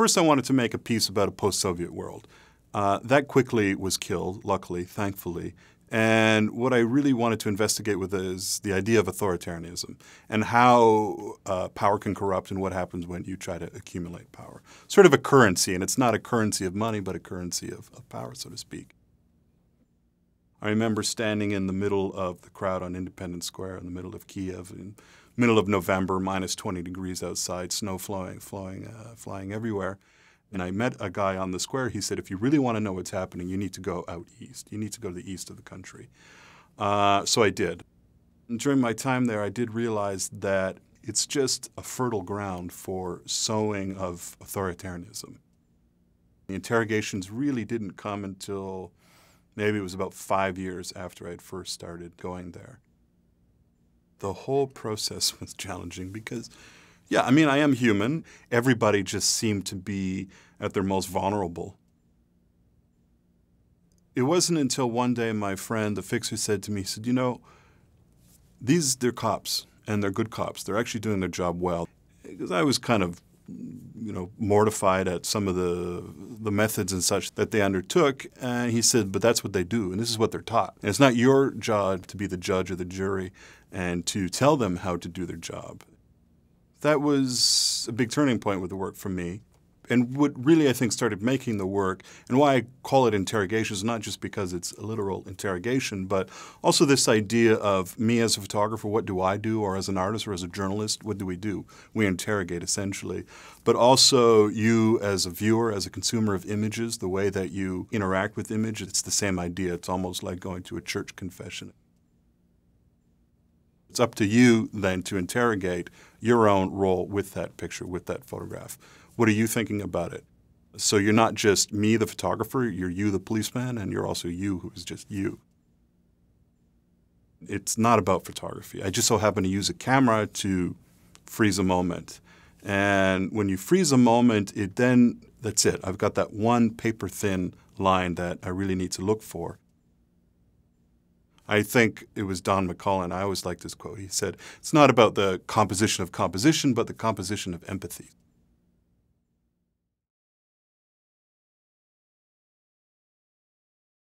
First, I wanted to make a piece about a post-Soviet world. That quickly was killed, luckily, thankfully. And what I really wanted to investigate with is the idea of authoritarianism and how power can corrupt and what happens when you try to accumulate power. Sort of a currency, and it's not a currency of money, but a currency of power, so to speak. I remember standing in the middle of the crowd on Independence Square in the middle of Kiev, in middle of November, minus 20 degrees outside, snow flying everywhere. And I met a guy on the square. He said, if you really want to know what's happening, you need to go out east. You need to go to the east of the country. So I did. And during my time there, I did realize that it's just a fertile ground for sowing of authoritarianism. The interrogations really didn't come until maybe it was about 5 years after I'd first started going there. The whole process was challenging because, yeah, I mean, I am human. Everybody just seemed to be at their most vulnerable. It wasn't until one day my friend, the fixer, said to me, he said, you know, they're cops, and they're good cops. They're actually doing their job well. Because I was kind of, mortified at some of the methods and such that they undertook. And he said, but that's what they do, and this is what they're taught. And it's not your job to be the judge or the jury and to tell them how to do their job. That was a big turning point with the work for me. And what really, I think, started making the work, and why I call it interrogations, not just because it's a literal interrogation, but also this idea of me as a photographer, what do I do, or as an artist or as a journalist, what do? We interrogate, essentially. But also you as a viewer, as a consumer of images, the way that you interact with image, it's the same idea. It's almost like going to a church confession. It's up to you, then, to interrogate your own role with that picture, with that photograph. What are you thinking about it? So you're not just me, the photographer, you're you, the policeman, and you're also you, who is just you. It's not about photography. I just so happen to use a camera to freeze a moment. And when you freeze a moment, that's it. I've got that one paper-thin line that I really need to look for. I think it was Don McCullin. I always like this quote. He said, it's not about the composition of composition, but the composition of empathy.